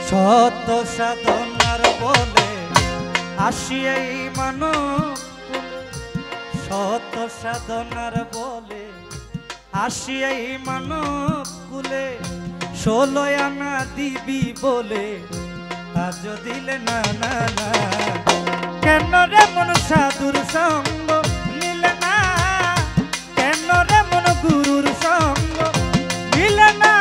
শত সাধনার বলে আসি এই মানব, শত সাধনার বলে আসি এই মানব কুলে, 16 আনা দিবি বলে আজ দিলে না না না। কেন রে মন সাধুর সঙ্গ নিলে না, কেন রে মন গুরুর সঙ্গ নিলে না।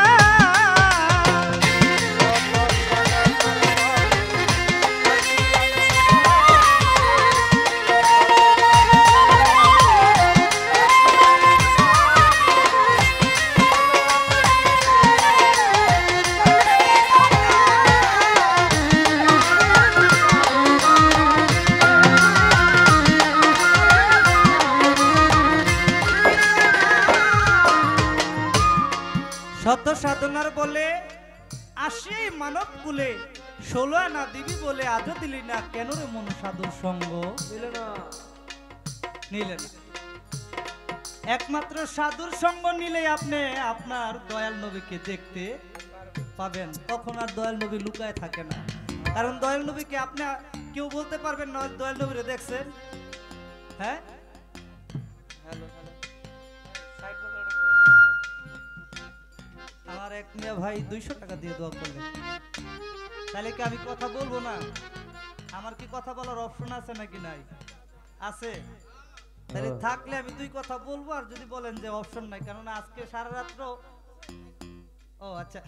শত সাধনার বলে আসি মানব কুলে, 16 আনা দিবি বলে আজও দিলি না। কেন রে মন সাধুর সঙ্গ নিলে না, নিলে না। একমাত্র সাধুর সঙ্গ নিলে আপনি আপনার দয়াল নবীকে দেখতে পাবেন। তখন আর দয়াল নবী লুকায় থাকে না, কারণ দয়াল নবীকে আপনি কেউ বলতে পারবেন না দয়াল নবীরে দেখছেন। হ্যাঁ, আমার এক মেয়ে ভাই 200 টাকা দিয়ে দোয়া করলেন, তাহলে কি আমি কথা বলবো না? আমার কি কথা বলার অপশন আছে নাকি নাই? আছে। তাহলে থাকলে আমি 2 কথা বলবো, আর যদি বলেন যে অপশন নাই, কারণ আজকে সারা রাত্র, ও আচ্ছা,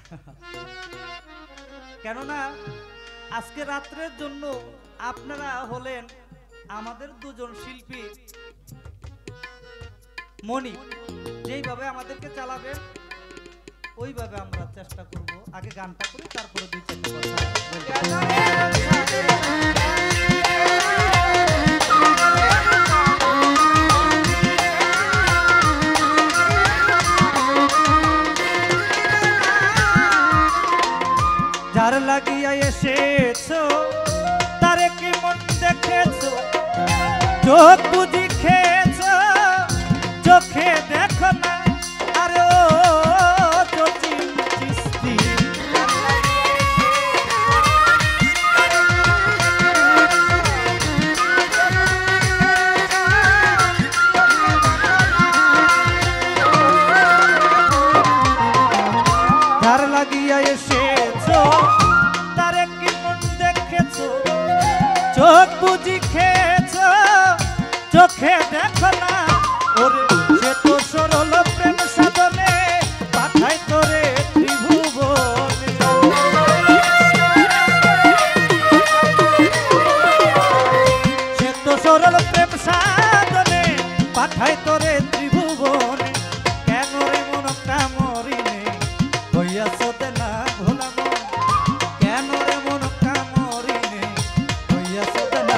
কেননা আজকে রাত্রের জন্য আপনারা হলেন আমাদের 2 জন শিল্পী মনি। যেইভাবে আমাদেরকে চালাবেন ওইভাবে আমরা চেষ্টা করব। আগে গানটা করি, তারপরে 2-4 কথা যার লাগিয়া এসেছো তারে কি মন দেখেছো, চোখ বুঝি খেয়েছো, চোখে দেখো না। আরে ও চোখ বুঝি খেয়েছো, চোখে দেখো না। ওরে সে তো সরল প্রেম সাধনে পাঠায় তোরে ত্রিভুবনে, সে তো সরল প্রেম সাধনে পাঠায় তোরে ত্রিভুবনে। কেন রে মন কামরিনে হইয়াছ না ভোলা মন, কেন রে মন কামরিনে হইয়াছ না।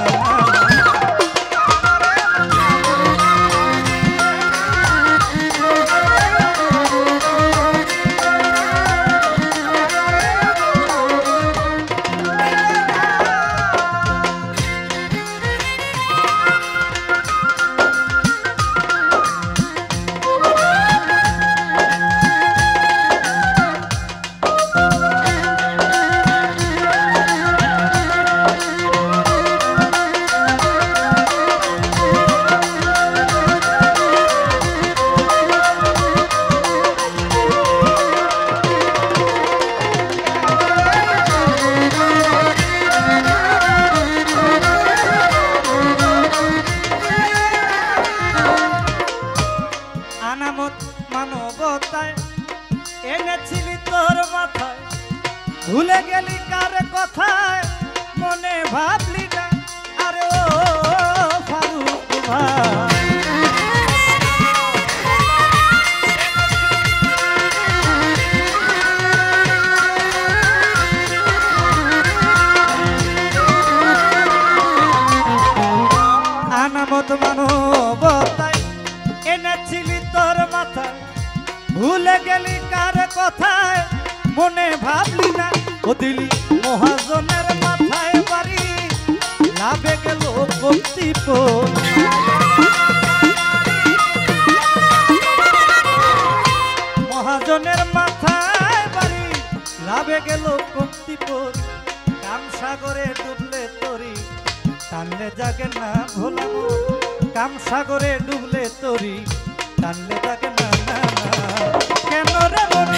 মানবতায় এনেছিলি তোর মাথায়, ভুলে গেলি কার কথায় মনে ভাবলি না। আরে ও ফারুক ভাই, আনামত মানবতায় এনেছিলি তোর মাথায়, ভুলে গেলি কার কথায় মনে ভাবলি না। ও দিলি মহাজনের মাথায় বাড়ি, লাভে গেল কর্তৃপক্ষ। মহাজনের মাথায় বাড়ি, লাভে গেল কর্তৃপক্ষ। মতিপুর কাম সাগরে ডুবলে তরি টানলে জাগে না ভোলা মন কাম সাগরে ডুবলে তরি টানলে জাগে না না না কেন রে মন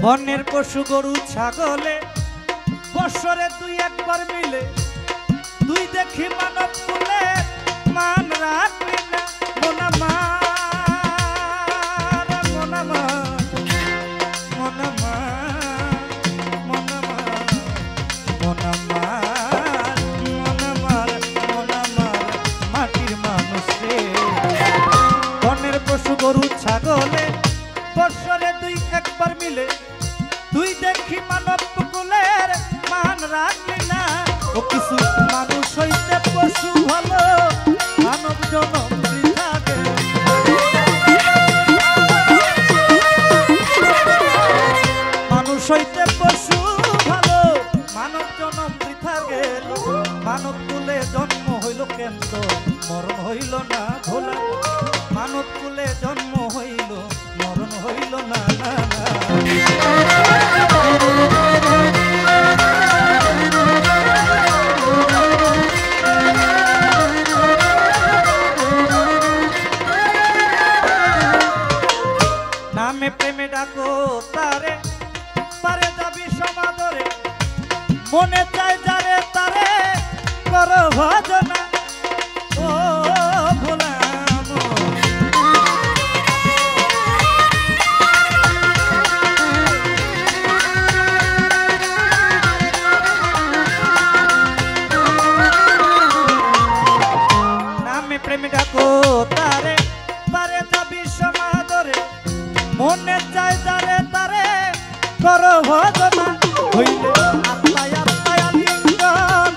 বনের পশু গরু ছাগলে বছরে দুই একবার মিলে দুই দেখি মানব কুলে মান রাখলি না মোনামার মোনামার মোনামার মোনামার মোনামার মোনামার মাটির মানুষ রে বনের পশু গরু ছাগলে বছরে দুই একবার মিলে তুই দেখি মানব কুলের মান রাখলি না ও কিছু মানুষ হইতে পশু ভালো মানব জনম বৃথাকে মানুষ হইতে পশু ভালো মানব জনম বৃথা গেল মানব কুলে জন্ম হইল কেন্দ্র মরণ হইল না ভোলা মানব কুলে জন্ম হইল মরণ হইল না না না নামে প্রেমে ডাকো তারে পারে যাবি সমাদরে মনে চাই যারে তারে করো ভজনা ও ভোলা নামে প্রেমে ডাকো তারে পারে যাবি সমাদরে মনে চাই যারে তারে করো ভজনা হইলে আত্মায় আত্মায় আলিঙ্গন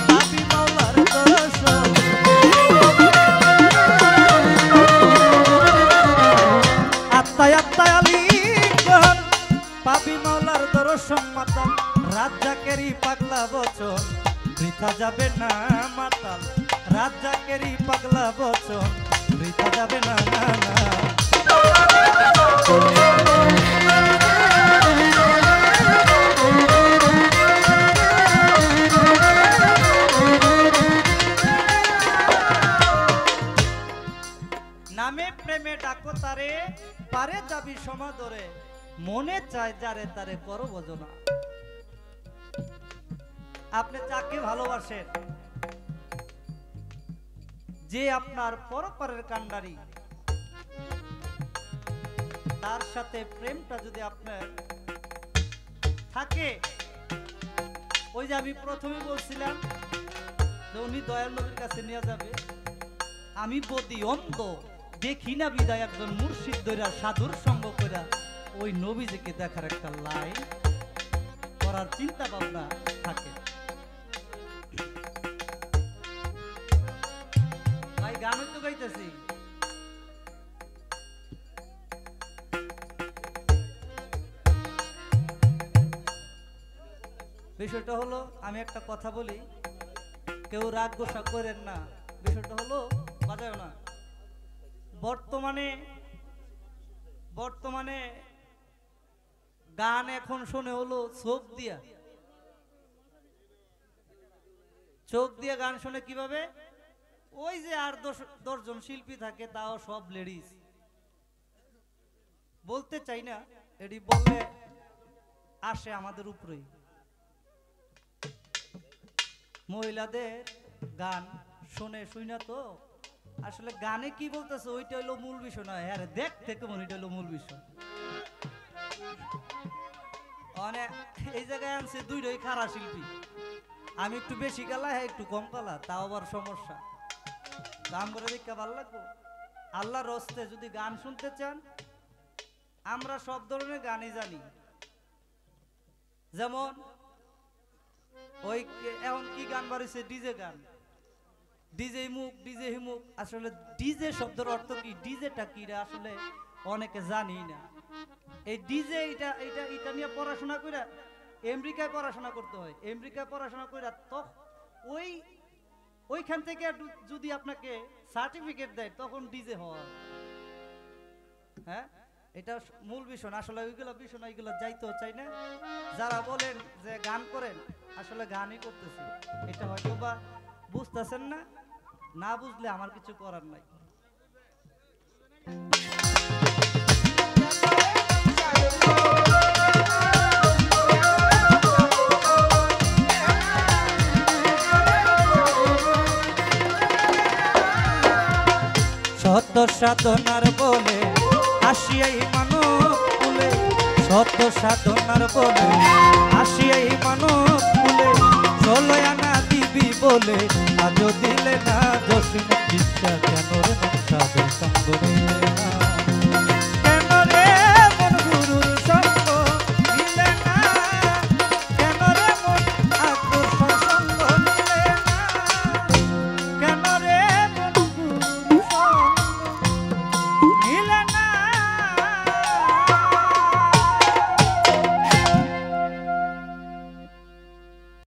পাবি মাওলার দর্শন আত্মায় আত্মায় আলিঙ্গন পাবি মাওলার দর্শন মাতাল রাজ্জাকেরই পাগলা বচন বৃথা যাবে না মাতাল রাজ্জাকেরই পাগলা বচন বৃথা যাবে না না না নামে প্রেমে ডাকো তারে পারে যাবি সমাদরে মনে চায় যারে তারে করো ভজনা আপনি যাকে ভালোবাসেন যে আপনার পরপারের কান্ডারি তার সাথে প্রেমটা যদি আপনার থাকে ওই যে আমি প্রথমে বলছিলাম যে উনি দয়াল নবীর কাছে নিয়ে যাবে আমি বদি অন্ধ দেখি না বিদায় একজন মুর্শিদ দইরা সাধুর সঙ্গ কইরা ওই নবীজিকে দেখার একটা লাইন করার চিন্তা ভাবনা থাকে ভাই গান তো গাইতেছি বিষয়টা হলো আমি একটা কথা বলি কেউ রাগ গোসা করেন না বিষয়টা হলো বাজায় না বর্তমানে গান এখন শুনে হলো চোখ দিয়া গান শুনে কিভাবে ওই যে আর 10 জন শিল্পী থাকে তাও সব লেডিস বলতে চাই না এটি বললে আসে আমাদের উপরেই মহিলাদের গান শুনে না তো আসলে গানে কি বলতেছে ওইটা হলো মূল বিষয় নয় হ্যাঁ দেখ থেকে মনে এটা হলো মূল বিষয় অনেক এই জায়গায় আনছে দুইটাই খারা শিল্পী আমি একটু বেশি গালা হ্যাঁ একটু কম গালা তাও আবার সমস্যা দাম করে দেখতে ভালো লাগবো আল্লাহর হস্তে যদি গান শুনতে চান আমরা সব ধরনের গানই জানি যেমন ওই এখন কি গান বাড়িছে ডিজে গান ডিজে মুখ ডিজে হিমুক আসলে ডিজে শব্দের অর্থ কি ডিজেটা কি আসলে অনেকে জানি না এই ডিজে এটা নিয়ে পড়াশোনা করে আমেরিকায় পড়াশোনা করতে হয় আমেরিকায় পড়াশোনা করে তো ওই ওইখান থেকে যদি আপনাকে সার্টিফিকেট দেয় তখন ডিজে হয়। হ্যাঁ, এটা মূল বিষয় না, আসলে ওইগুলো বিষয় না, এগুলো যাইতেও চাই না। যারা বলেন যে গান করেন, আসলে গানই করতেছি, এটা হয়তো বা বুঝতেছেন না, না বুঝলে আমার কিছু করার নাই। সত্য সাধনার বলে আসিয়াই মানব কুলে, সত্য সাধনার বলে আসিয়াই মানব কুলে, 16 আনা দিবি বলে আজও দিলে না, 10 দিচ্ছা কেন রে সাধু সঙ্গ রে।